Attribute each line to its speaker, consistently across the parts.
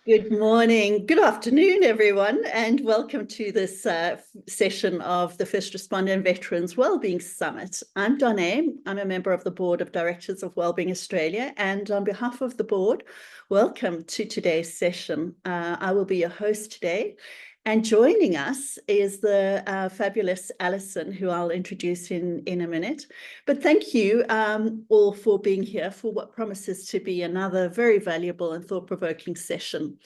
Speaker 1: Good morning, good afternoon, everyone, and welcome to this session of the First Responder and Veterans Wellbeing Summit. I'm Donna. I'm a member of the Board of Directors of Wellbeing Australia, and on behalf of the board, welcome to today's session. I will be your host today, and joining us is the fabulous Alison, who I'll introduce in a minute. But thank you all for being here for what promises to be another very valuable and thought-provoking session.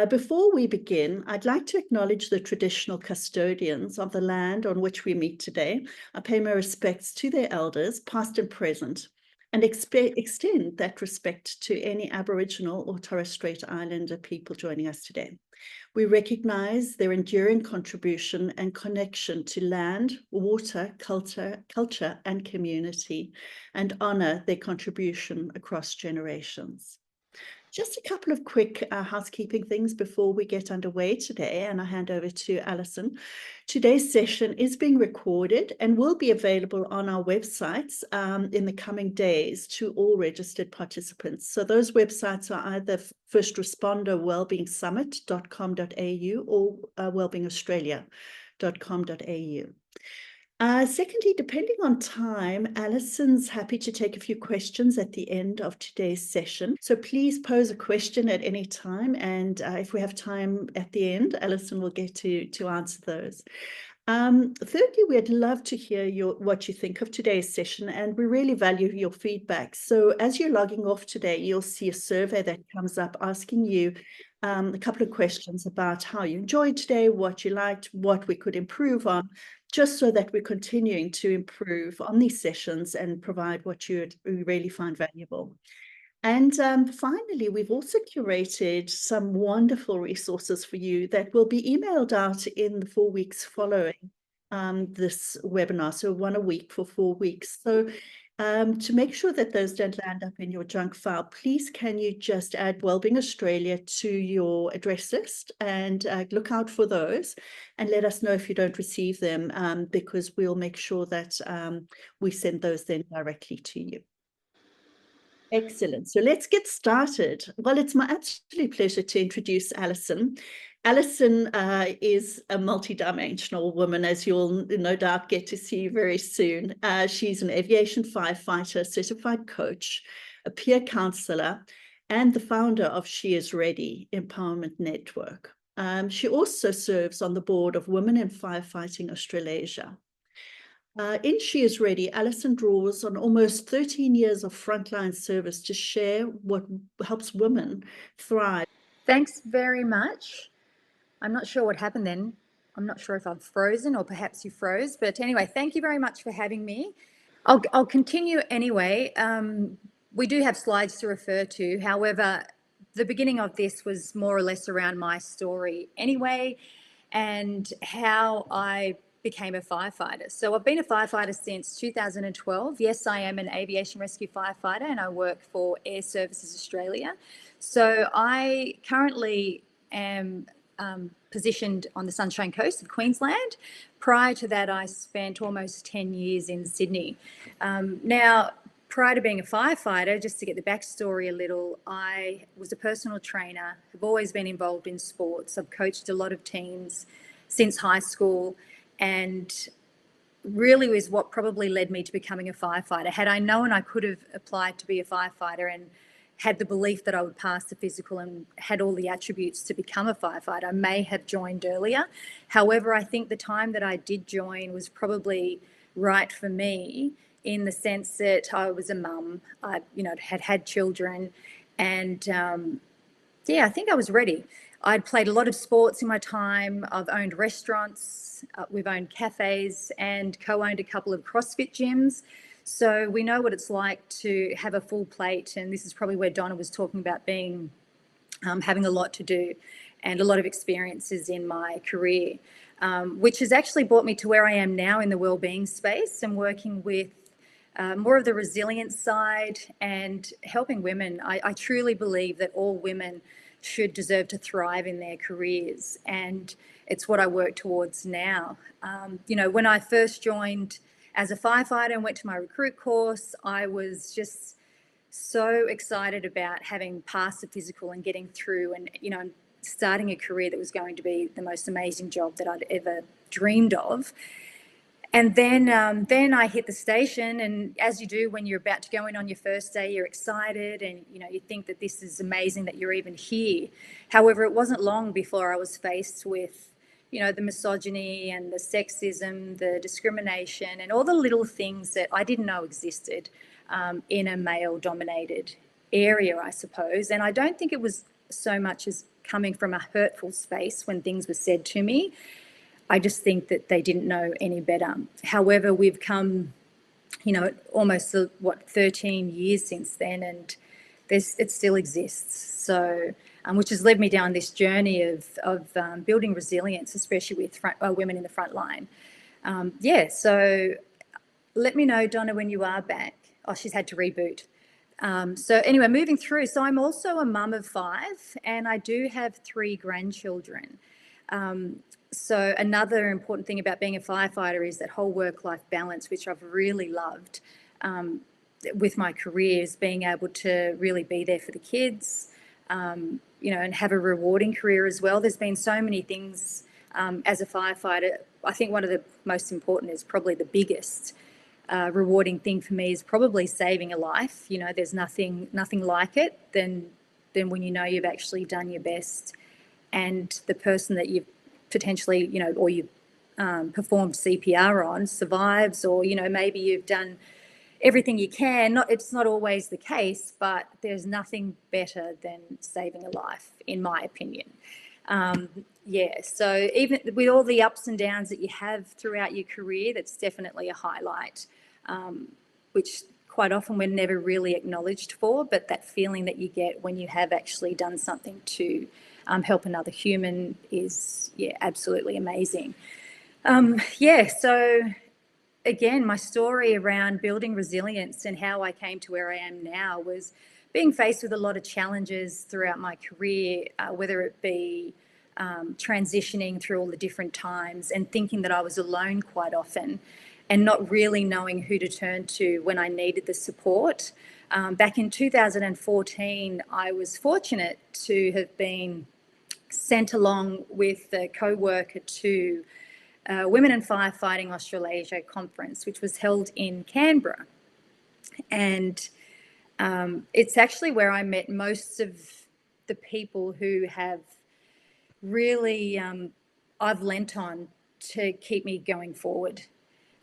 Speaker 1: Before we begin, I'd like to acknowledge the traditional custodians of the land on which we meet today. I pay my respects to their elders, past and present, and extend that respect to any Aboriginal or Torres Strait Islander people joining us today. We recognise their enduring contribution and connection to land, water, culture and community, and honour their contribution across generations. Just a couple of quick housekeeping things before we get underway today, and I hand over to Alison. Today's session is being recorded and will be available on our websites in the coming days to all registered participants. So those websites are either firstresponderwellbeingsummit.com.au or wellbeingaustralia.com.au. Secondly, depending on time, Alison's happy to take a few questions at the end of today's session. So please pose a question at any time, and if we have time at the end, Alison will get to answer those. Thirdly, we'd love to hear what you think of today's session, and we really value your feedback. So as you're logging off today, you'll see a survey that comes up asking you a couple of questions about how you enjoyed today, what you liked, what we could improve on, just so that we're continuing to improve on these sessions and provide what you really find valuable. And finally, we've also curated some wonderful resources for you that will be emailed out in the 4 weeks following this webinar, so one a week for 4 weeks. So to make sure that those don't land up in your junk file, please can you just add Wellbeing Australia to your address list and look out for those and let us know if you don't receive them, because we'll make sure that we send those then directly to you. Excellent. So let's get started. Well, it's my absolute pleasure to introduce Alison. Alison is a multidimensional woman, as you'll no doubt get to see very soon. She's an aviation firefighter, certified coach, a peer counsellor, and the founder of She Is Ready Empowerment Network. She also serves on the board of Women in Firefighting Australasia. In She Is Ready, Alison draws on almost 13 years of frontline service to share what helps women thrive.
Speaker 2: Thanks very much. I'm not sure what happened then. I'm not sure if I've frozen or perhaps you froze, but anyway, thank you very much for having me. I'll continue anyway. We do have slides to refer to. However, the beginning of this was more or less around my story anyway, and how I became a firefighter. So I've been a firefighter since 2012. Yes, I am an aviation rescue firefighter and I work for Air Services Australia. So I currently am positioned on the Sunshine Coast of Queensland. Prior to that, I spent almost 10 years in Sydney. Now, prior to being a firefighter, just to get the backstory a little, I was a personal trainer, have always been involved in sports. I've coached a lot of teams since high school, and really was what probably led me to becoming a firefighter. Had I known I could have applied to be a firefighter and had the belief that I would pass the physical and had all the attributes to become a firefighter, I may have joined earlier. However, I think the time that I did join was probably right for me, in the sense that I was a mum, I had children, and I think I was ready. I'd played a lot of sports in my time. I've owned restaurants, we've owned cafes, and co-owned a couple of CrossFit gyms. So we know what it's like to have a full plate, and this is probably where Donna was talking about being, having a lot to do and a lot of experiences in my career, which has actually brought me to where I am now in the wellbeing space and working with more of the resilience side and helping women. I truly believe that all women should deserve to thrive in their careers, and it's what I work towards now. When I first joined as a firefighter and went to my recruit course, I was just so excited about having passed the physical and getting through and, you know, starting a career that was going to be the most amazing job that I'd ever dreamed of. And then I hit the station, and as you do when you're about to go in on your first day, you're excited and, you know, you think that this is amazing that you're even here. However, it wasn't long before I was faced with, you know, the misogyny and the sexism, the discrimination, and all the little things that I didn't know existed in a male-dominated area, I suppose. And I don't think it was so much as coming from a hurtful space when things were said to me. I just think that they didn't know any better. However, we've come, you know, almost 13 years since then, and it still exists. So, which has led me down this journey of building resilience, especially with women in the front line. So let me know, Donna, when you are back. Oh, she's had to reboot. So anyway, moving through. So I'm also a mum of 5, and I do have 3 grandchildren. So another important thing about being a firefighter is that whole work-life balance, which I've really loved with my career, is being able to really be there for the kids, you know, and have a rewarding career as well. There's been so many things as a firefighter. I think one of the most important is probably the biggest rewarding thing for me is probably saving a life. You know, there's nothing like it than when you know you've actually done your best and the person that you've potentially, you know, or you've performed CPR on survives, or, you know, maybe you've done everything you can. It's not always the case, but there's nothing better than saving a life, in my opinion. So even with all the ups and downs that you have throughout your career, that's definitely a highlight, which quite often we're never really acknowledged for, but that feeling that you get when you have actually done something to help another human is, absolutely amazing. So again, my story around building resilience and how I came to where I am now was being faced with a lot of challenges throughout my career, whether it be transitioning through all the different times and thinking that I was alone quite often and not really knowing who to turn to when I needed the support. Back in 2014, I was fortunate to have been sent along with a co-worker to Women in Firefighting Australasia conference, which was held in Canberra. And it's actually where I met most of the people who have really, I've lent on to keep me going forward.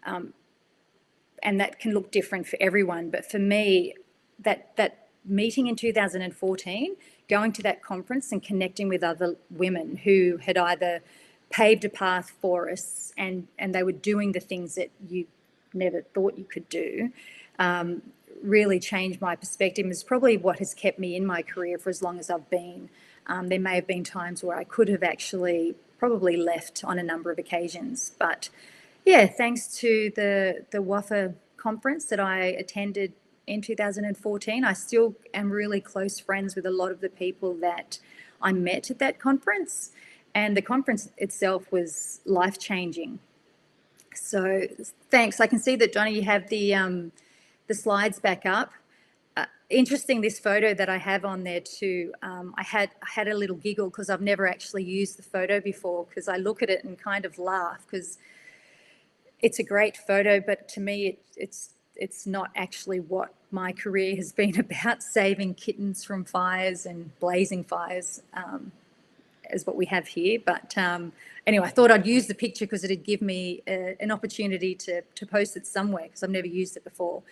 Speaker 2: And that can look different for everyone. But for me, that meeting in 2014, going to that conference and connecting with other women who had either paved a path for us and they were doing the things that you never thought you could do, really changed my perspective. It's probably what has kept me in my career for as long as I've been. There may have been times where I could have actually probably left on a number of occasions, but thanks to the WAFA conference that I attended in 2014, I still am really close friends with a lot of the people that I met at that conference, and the conference itself was life-changing. So thanks. I can see that, Donna, you have the slides back up. Interesting, this photo that I have on there too. I had a little giggle because I've never actually used the photo before, because I look at it and kind of laugh because it's a great photo, but to me it's not actually what my career has been about, saving kittens from fires and blazing fires, as what we have here. But anyway, I thought I'd use the picture because it'd give me an opportunity to post it somewhere, because I've never used it before.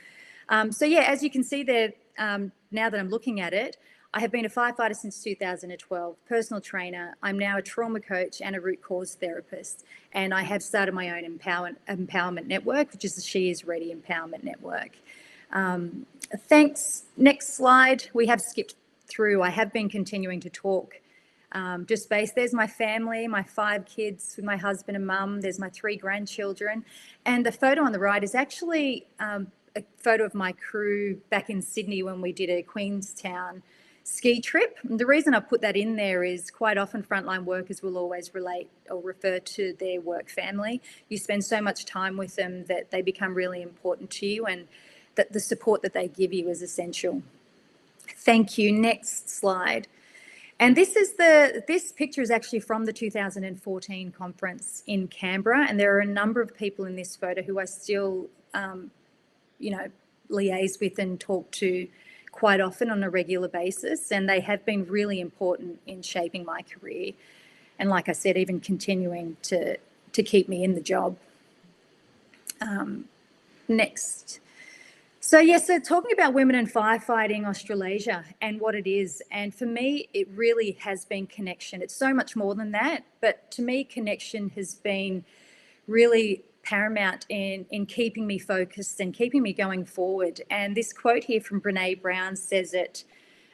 Speaker 2: So as you can see there, now that I'm looking at it, I have been a firefighter since 2012, personal trainer. I'm now a trauma coach and a root cause therapist. And I have started my own empowerment network, which is the She Is Ready Empowerment Network. Thanks. Next slide. We have skipped through. I have been continuing to talk. Just based, there's my family, my 5 kids with my husband and mum. There's my 3 grandchildren. And the photo on the right is actually a photo of my crew back in Sydney when we did a Queenstown ski trip. And the reason I put that in there is quite often frontline workers will always relate or refer to their work family. You spend so much time with them that they become really important to you, and that the support that they give you is essential. Thank you. Next slide. And this picture is actually from the 2014 conference in Canberra, and there are a number of people in this photo who I still, liaise with and talk to quite often on a regular basis, and they have been really important in shaping my career. And like I said, even continuing to keep me in the job. Next. So talking about women in firefighting Australasia and what it is, and for me, it really has been connection. It's so much more than that, but to me, connection has been really paramount in keeping me focused and keeping me going forward. And this quote here from Brene Brown says it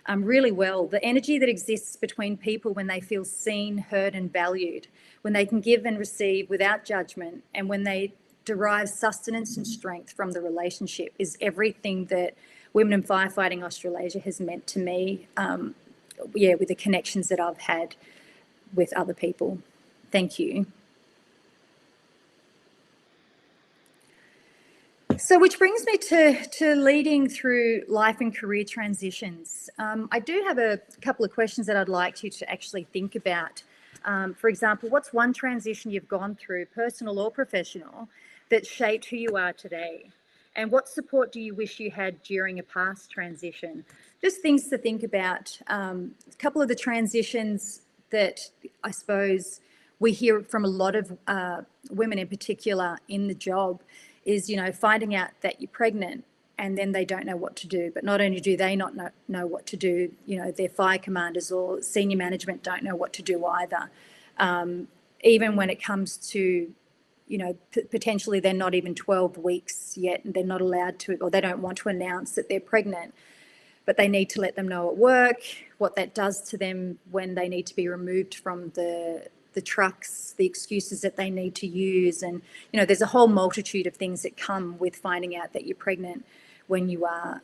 Speaker 2: really well. The energy that exists between people when they feel seen, heard, and valued, when they can give and receive without judgment, and when they derive sustenance and strength from the relationship is everything that Women in Firefighting Australasia has meant to me, with the connections that I've had with other people. Thank you. So which brings me to leading through life and career transitions. I do have a couple of questions that I'd like you to actually think about. For example, what's one transition you've gone through, personal or professional, that shaped who you are today? And what support do you wish you had during a past transition? Just things to think about. A couple of the transitions that I suppose we hear from a lot of women in particular in the job is, finding out that you're pregnant and then they don't know what to do. But not only do they not know what to do, their fire commanders or senior management don't know what to do either. Even when it comes to, potentially they're not even 12 weeks yet and they're not allowed to, or they don't want to announce that they're pregnant, but they need to let them know at work what that does to them when they need to be removed from the trucks, the excuses that they need to use. And, there's a whole multitude of things that come with finding out that you're pregnant when you are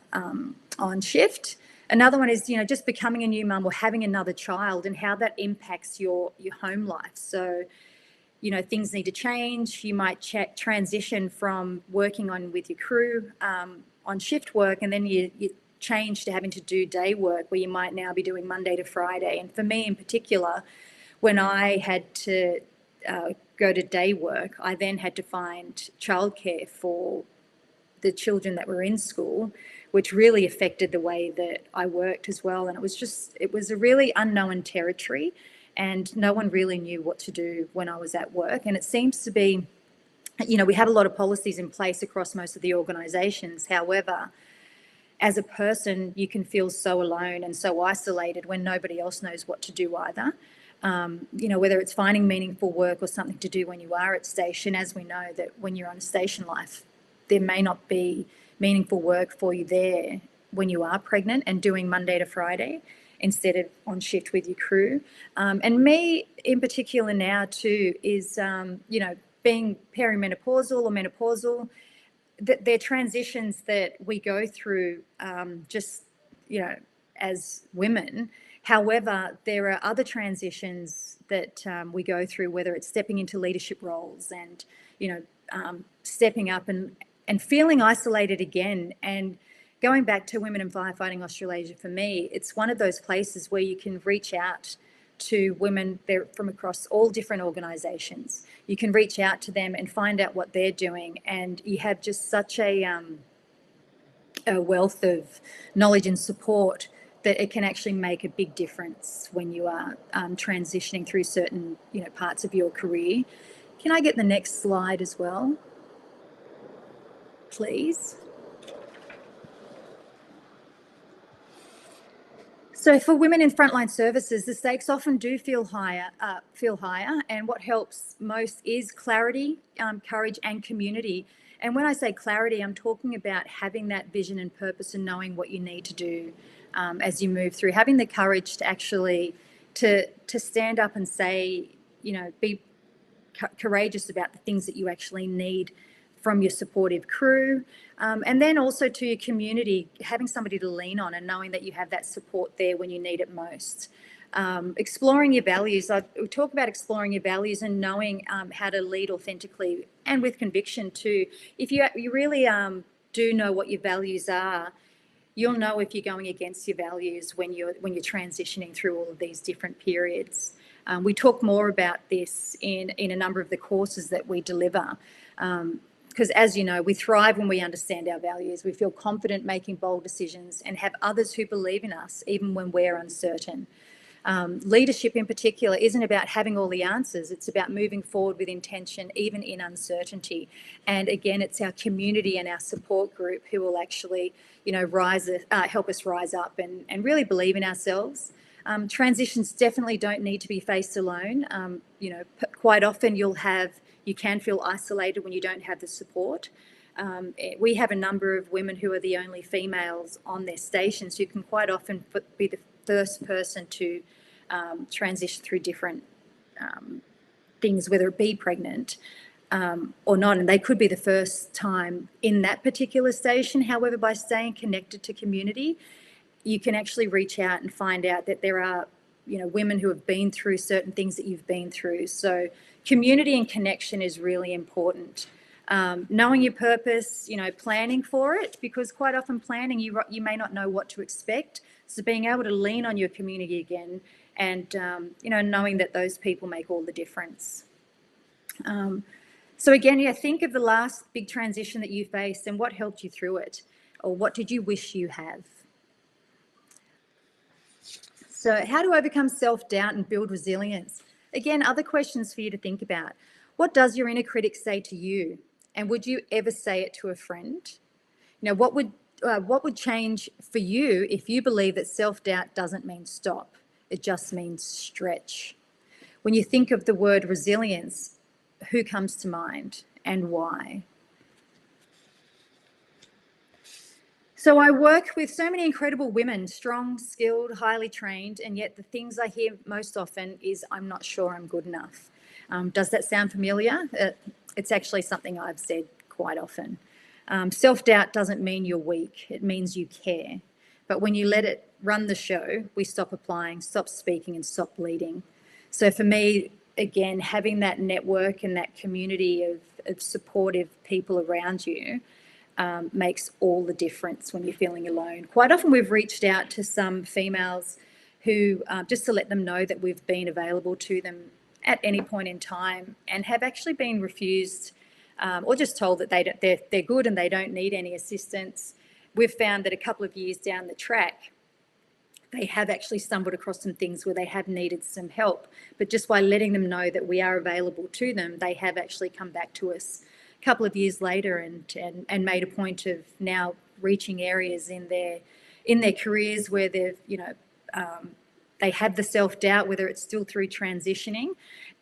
Speaker 2: on shift. Another one is, just becoming a new mum or having another child and how that impacts your home life. So, things need to change. You might transition from working with your crew on shift work, and then you change to having to do day work where you might now be doing Monday to Friday. And for me in particular, when I had to go to day work, I then had to find childcare for the children that were in school, which really affected the way that I worked as well. And it was a really unknown territory, and no one really knew what to do when I was at work. And it seems to be, we have a lot of policies in place across most of the organisations. However, as a person, you can feel so alone and so isolated when nobody else knows what to do either. Whether it's finding meaningful work or something to do when you are at station, as we know that when you're on station life, there may not be meaningful work for you there when you are pregnant and doing Monday to Friday instead of on shift with your crew. And me in particular now too is, being perimenopausal or menopausal, they're transitions that we go through as women. However, there are other transitions that we go through, whether it's stepping into leadership roles and, stepping up and feeling isolated again. And going back to Women in Firefighting Australasia, for me, it's one of those places where you can reach out to women from across all different organisations. You can reach out to them and find out what they're doing. And you have just such a wealth of knowledge and support that it can actually make a big difference when you are transitioning through certain, parts of your career. Can I get the next slide as well, please? So for women in frontline services, the stakes often do feel higher, and what helps most is clarity, courage, and community. And when I say clarity, I'm talking about having that vision and purpose and knowing what you need to do as you move through, having the courage to actually to stand up and say, be courageous about the things that you actually need from your supportive crew, and then also to your community, having somebody to lean on and knowing that you have that support there when you need it most. Exploring your values. We talk about exploring your values and knowing how to lead authentically and with conviction too. If you really do know what your values are, you'll know if you're going against your values when you're transitioning through all of these different periods. We talk more about this in a number of the courses that we deliver. Because as you know, we thrive when we understand our values. We feel confident making bold decisions and have others who believe in us, even when we're uncertain. Leadership in particular isn't about having all the answers. It's about moving forward with intention, even in uncertainty. And again, it's our community and our support group who will actually, help us rise up and really believe in ourselves. Transitions definitely don't need to be faced alone. Quite often you can feel isolated when you don't have the support. We have a number of women who are the only females on their stations who can quite often be the first person to transition through different things, whether it be pregnant or not. And they could be the first time in that particular station. However, by staying connected to community, you can actually reach out and find out that there are women who have been through certain things that you've been through. So community and connection is really important. Knowing your purpose, planning for it, because quite often planning, you may not know what to expect. So being able to lean on your community again and, knowing that those people make all the difference. So again, think of the last big transition that you faced and what helped you through it, or what did you wish you have? So how to overcome self-doubt and build resilience? Again, other questions for you to think about. What does your inner critic say to you? And would you ever say it to a friend? What would change for you if you believe that self-doubt doesn't mean stop? It just means stretch. When you think of the word resilience, who comes to mind and why? So I work with so many incredible women, strong, skilled, highly trained, and yet the things I hear most often is, I'm not sure I'm good enough. Does that sound familiar? It's actually something I've said quite often. Self-doubt doesn't mean you're weak. It means you care. But when you let it run the show, we stop applying, stop speaking, and stop leading. So for me, again, having that network and that community of supportive people around you makes all the difference when you're feeling alone. Quite often we've reached out to some females who, just to let them know that we've been available to them at any point in time, and have actually been refused or just told that they're good and they don't need any assistance. We've found that a couple of years down the track, they have actually stumbled across some things where they have needed some help, but just by letting them know that we are available to them, they have actually come back to us a couple of years later and made a point of now reaching areas in their careers where they've, they have the self-doubt, whether it's still through transitioning,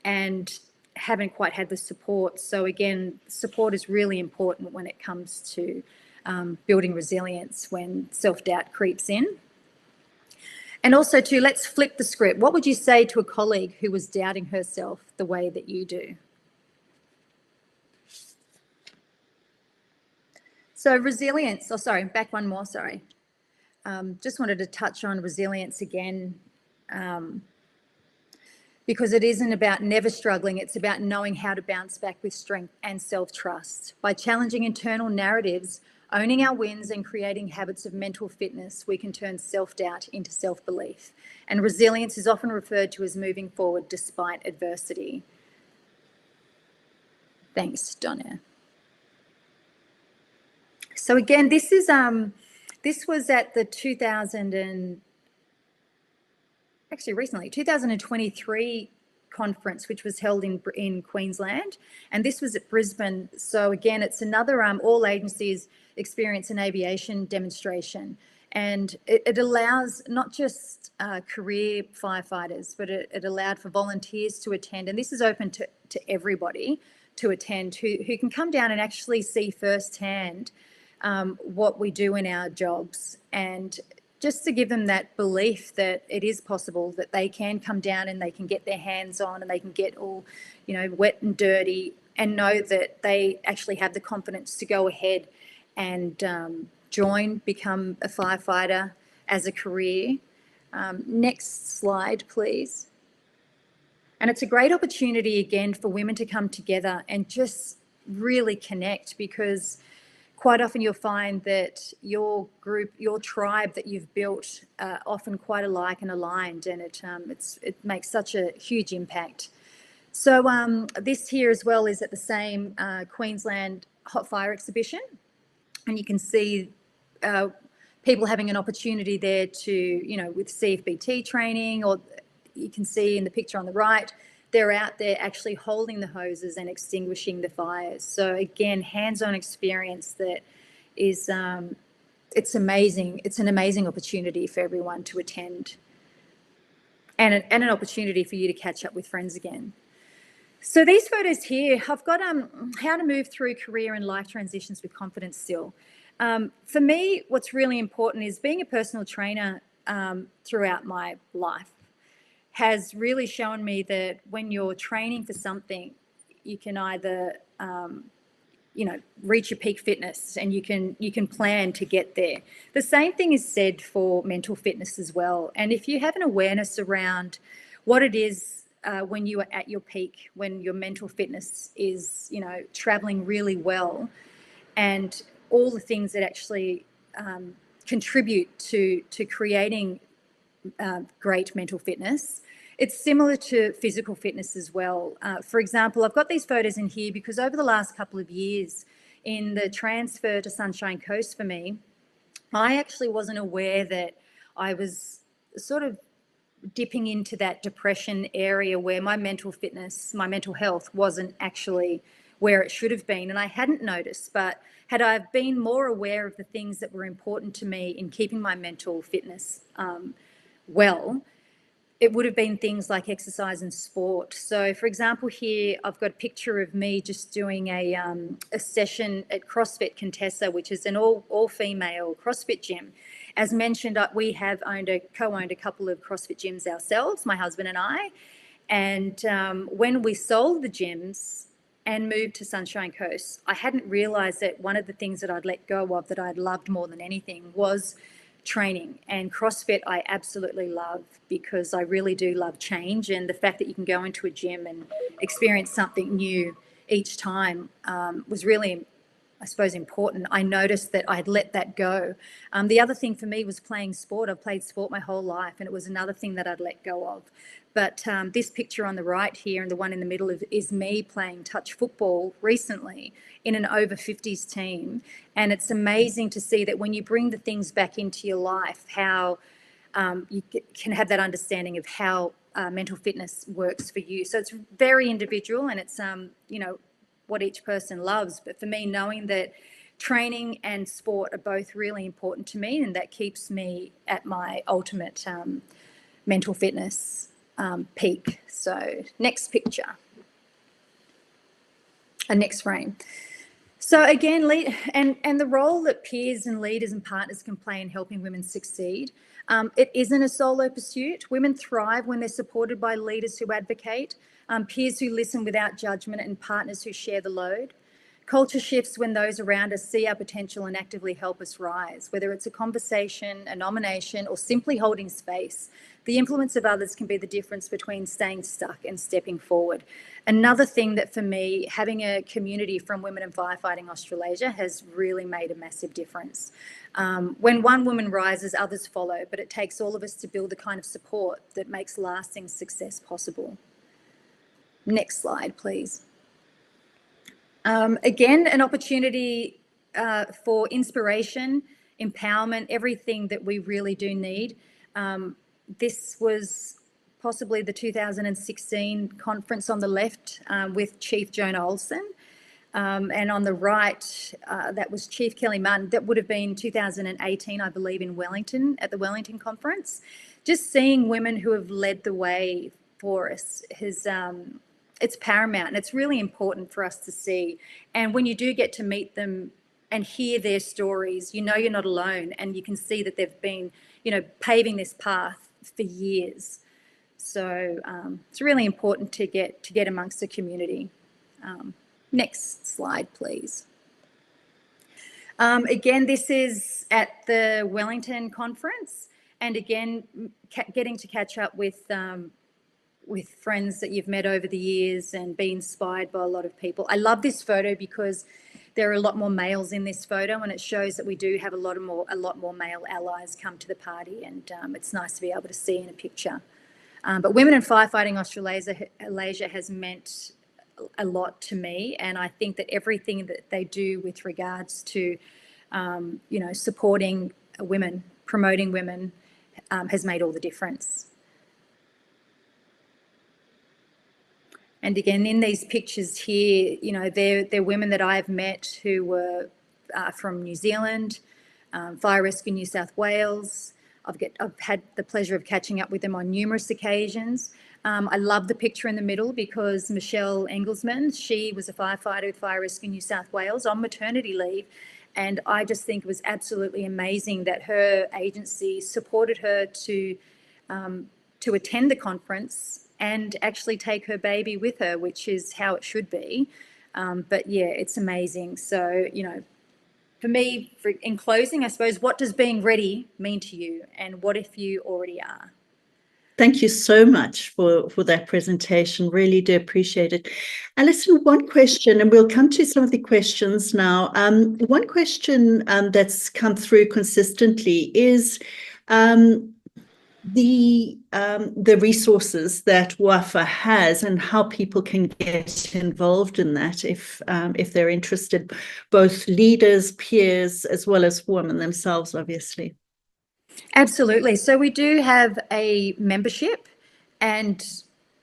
Speaker 2: and haven't quite had the support. So again, support is really important when it comes to building resilience when self-doubt creeps in. And also too, let's flip the script. What would you say to a colleague who was doubting herself the way that you do? So resilience, back one more, just wanted to touch on resilience again, because it isn't about never struggling, it's about knowing how to bounce back with strength and self-trust. By challenging internal narratives, owning our wins and creating habits of mental fitness, we can turn self-doubt into self-belief. And resilience is often referred to as moving forward despite adversity. Thanks, Donna. So again, this was at the 2023 conference, which was held in Queensland, and this was at Brisbane. So again, it's another all agencies experience in aviation demonstration, and it allows not just career firefighters, but it allowed for volunteers to attend, and this is open to everybody to attend who can come down and actually see firsthand what we do in our jobs, and just to give them that belief that it is possible, that they can come down and they can get their hands on and they can get all, wet and dirty, and know that they actually have the confidence to go ahead and become a firefighter as a career. Next slide, please. And it's a great opportunity again for women to come together and just really connect, because quite often you'll find that your group, your tribe that you've built are often quite alike and aligned, and it makes such a huge impact. So this here as well is at the same Queensland Hot Fire exhibition, and you can see people having an opportunity there to, you know, with CFBT training, or you can see in the picture on the right, they're out there actually holding the hoses and extinguishing the fires. So again, hands-on experience that is, it's amazing. It's an amazing opportunity for everyone to attend, and an opportunity for you to catch up with friends again. So these photos here, I've got how to move through career and life transitions with confidence still. For me, what's really important is being a personal trainer throughout my life has really shown me that when you're training for something, you can either, you know, reach your peak fitness, and you can plan to get there. The same thing is said for mental fitness as well. And if you have an awareness around what it is when you are at your peak, when your mental fitness is, you know, traveling really well, and all the things that actually contribute to creating great mental fitness. It's similar to physical fitness as well. For example, I've got these photos in here because over the last couple of years in the transfer to Sunshine Coast for me, I actually wasn't aware that I was sort of dipping into that depression area where my mental fitness, my mental health wasn't actually where it should have been. And I hadn't noticed, but had I been more aware of the things that were important to me in keeping my mental fitness well, it would have been things like exercise and sport. So for example, here I've got a picture of me just doing a session at CrossFit Contessa, which is an all-female CrossFit gym. As mentioned, we have co-owned a couple of CrossFit gyms ourselves, my husband and I. And when we sold the gyms and moved to Sunshine Coast, I hadn't realised that one of the things that I'd let go of that I'd loved more than anything was training. And CrossFit I absolutely love because I really do love change, and the fact that you can go into a gym and experience something new each time was really, I suppose, important. I noticed that I'd let that go. The other thing for me was playing sport. I've played sport my whole life, and it was another thing that I'd let go of. But this picture on the right here and the one in the middle is me playing touch football recently in an over 50s team. And it's amazing to see that when you bring the things back into your life, how you can have that understanding of how mental fitness works for you. So it's very individual, and it's, you know, what each person loves. But for me, knowing that training and sport are both really important to me, and that keeps me at my ultimate mental fitness peak. So next picture, next frame. So again, and the role that peers and leaders and partners can play in helping women succeed. It isn't a solo pursuit. Women thrive when they're supported by leaders who advocate, peers who listen without judgment, and partners who share the load. Culture shifts when those around us see our potential and actively help us rise, whether it's a conversation, a nomination, or simply holding space. The influence of others can be the difference between staying stuck and stepping forward. Another thing that for me, having a community from Women in Firefighting Australasia has really made a massive difference. When one woman rises, others follow, but it takes all of us to build the kind of support that makes lasting success possible. Next slide, please. Again, an opportunity for inspiration, empowerment, everything that we really do need. This was possibly the 2016 conference on the left with Chief Joan Alison. And on the right, that was Chief Kelly Martin. That would have been 2018, I believe, in Wellington, at the Wellington conference. Just seeing women who have led the way for us has... it's paramount, and it's really important for us to see. And when you do get to meet them and hear their stories, you know you're not alone, and you can see that they've been, you know, paving this path for years. So it's really important to get amongst the community. Next slide, please. Again, this is at the Wellington conference, and again, getting to catch up with friends that you've met over the years and be inspired by a lot of people. I love this photo because There are a lot more males in this photo, and it shows that we do have a lot more male allies come to the party, and it's nice to be able to see in a picture. But Women in Firefighting Australasia has meant a lot to me, and I think that everything that they do with regards to, supporting women, promoting women, has made all the difference. And again, in these pictures here, they're women that I've met who were from New Zealand, Fire Rescue New South Wales. I've had the pleasure of catching up with them on numerous occasions. I love the picture in the middle because Michelle Engelsman, she was a firefighter with Fire Rescue New South Wales on maternity leave. And I just think it was absolutely amazing that her agency supported her to attend the conference and actually take her baby with her, which is how it should be. But yeah, it's amazing. So, for me, in closing, I suppose, what does being ready mean to you, and what if you already are?
Speaker 1: Thank you so much for that presentation. Really do appreciate it. Alison, one question, and we'll come to some of the questions now. One question that's come through consistently is the resources that WAFA has and how people can get involved in that if they're interested, both leaders, peers, as well as women themselves, obviously.
Speaker 2: Absolutely. So we do have a membership, and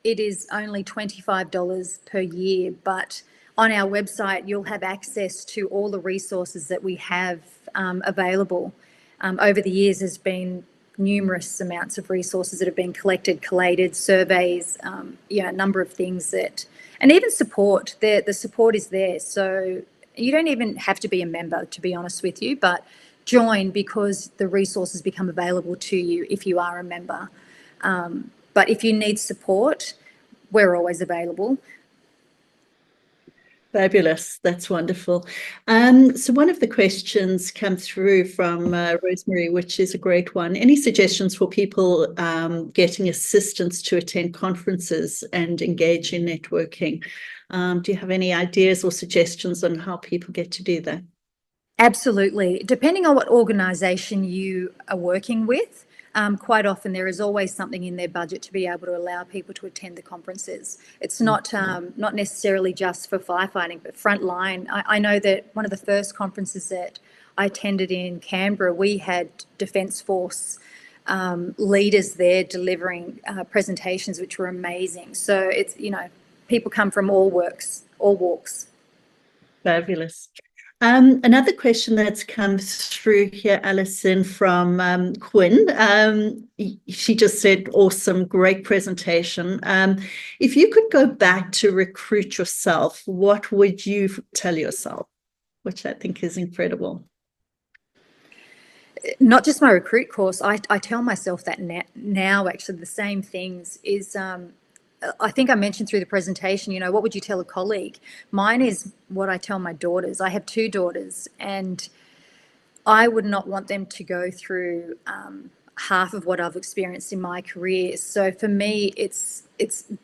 Speaker 2: it is only $25 per year, but on our website you'll have access to all the resources that we have available. Over the years there's been numerous amounts of resources that have been collated, surveys, a number of things and even support. The support is there, so you don't even have to be a member, to be honest with you, but join because the resources become available to you if you are a member. But if you need support, we're always available.
Speaker 1: Fabulous. That's wonderful. So one of the questions come through from Rosemary, which is a great one. Any suggestions for people getting assistance to attend conferences and engage in networking? Do you have any ideas or suggestions on how people get to do that?
Speaker 2: Absolutely. Depending on what organisation you are working with, quite often there is always something in their budget to be able to allow people to attend the conferences. It's not necessarily just for firefighting, but Frontline. I know that one of the first conferences that I attended in Canberra, we had Defence Force leaders there delivering presentations which were amazing. So it's, people come from all walks.
Speaker 1: Fabulous. Another question that's come through here, Alison, from Quinn. She just said, awesome, great presentation. If you could go back to recruit yourself, what would you tell yourself? Which I think is incredible.
Speaker 2: Not just my recruit course, I tell myself that now actually the same things is, I think I mentioned through the presentation, what would you tell a colleague? Mine is what I tell my daughters. I have 2 daughters, and I would not want them to go through half of what I've experienced in my career. So for me, it's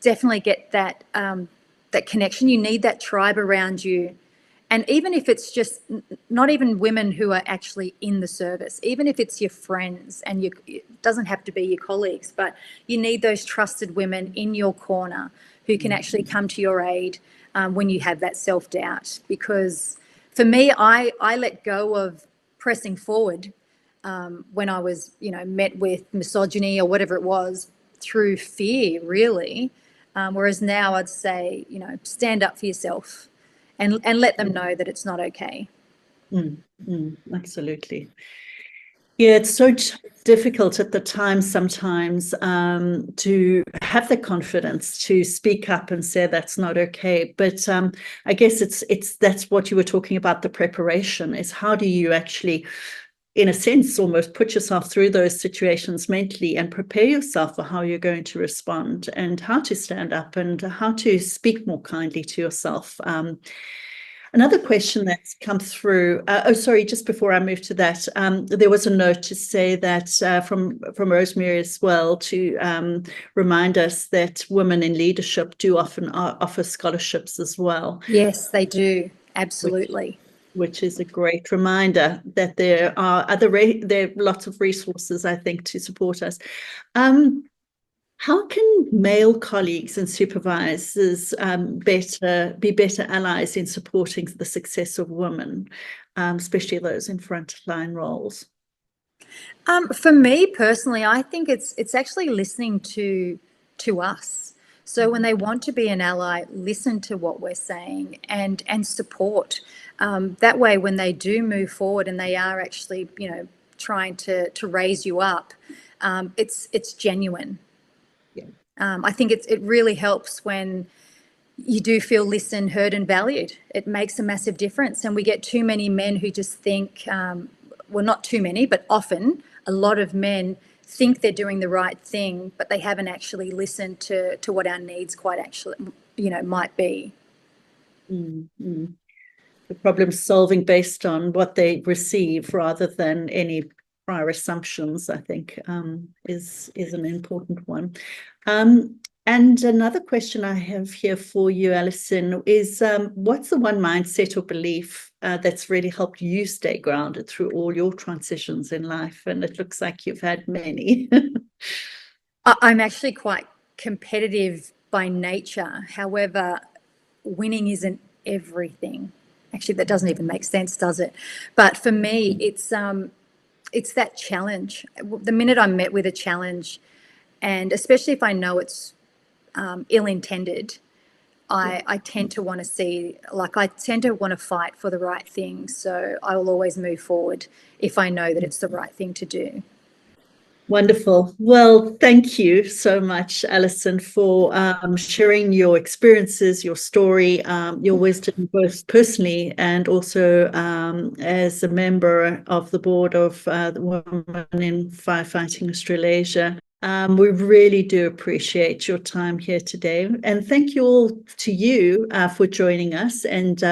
Speaker 2: definitely get that connection. You need that tribe around you. And even if it's just not even women who are actually in the service, even if it's your friends, and it doesn't have to be your colleagues, but you need those trusted women in your corner who can actually come to your aid when you have that self-doubt. Because for me, I let go of pressing forward when I was, met with misogyny or whatever it was through fear, really. Whereas now I'd say, stand up for yourself. And let them know that it's not okay.
Speaker 1: Absolutely. Yeah, it's so difficult at the time sometimes to have the confidence to speak up and say that's not okay. But I guess that's what you were talking about, the preparation, is how do you actually, in a sense, almost put yourself through those situations mentally and prepare yourself for how you're going to respond and how to stand up and how to speak more kindly to yourself. Another question that's come through, just before I move to that, there was a note to say that from Rosemary as well, to remind us that women in leadership do often offer scholarships as well.
Speaker 2: Yes, they do. Absolutely.
Speaker 1: which is a great reminder that there are lots of resources, I think, to support us. How can male colleagues and supervisors be better allies in supporting the success of women, especially those in frontline roles?
Speaker 2: For me personally, I think it's actually listening to us. So when they want to be an ally, listen to what we're saying and support. That way, when they do move forward and they are actually, trying to raise you up, it's genuine.
Speaker 1: Yeah.
Speaker 2: I think it really helps when you do feel listened, heard, and valued. It makes a massive difference. And we get too many men who just think, well, not too many, but often a lot of men think they're doing the right thing, but they haven't actually listened to what our needs quite actually, might be.
Speaker 1: Mm-hmm. The problem solving based on what they receive rather than any prior assumptions, I think, is an important one. And another question I have here for you, Alison, is what's the one mindset or belief that's really helped you stay grounded through all your transitions in life? And it looks like you've had many.
Speaker 2: I'm actually quite competitive by nature. However, winning isn't everything. Actually, that doesn't even make sense, does it? But for me, it's that challenge. The minute I'm met with a challenge, and especially if I know it's ill-intended, I tend to want to fight for the right thing. So I will always move forward if I know that it's the right thing to do.
Speaker 1: Wonderful. Well, thank you so much, Alison, for sharing your experiences, your story, your wisdom, both personally and also as a member of the board of the Women in Firefighting Australasia. We really do appreciate your time here today. And thank you all to you for joining us. And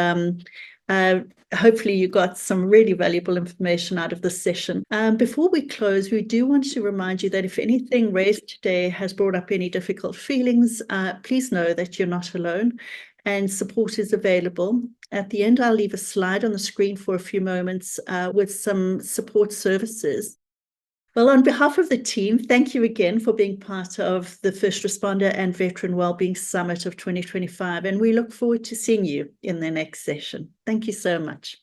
Speaker 1: hopefully you got some really valuable information out of this session. Before we close, we do want to remind you that if anything raised today has brought up any difficult feelings, please know that you're not alone and support is available. At the end, I'll leave a slide on the screen for a few moments with some support services. Well, on behalf of the team, thank you again for being part of the First Responder and Veteran Wellbeing Summit of 2025, and we look forward to seeing you in the next session. Thank you so much.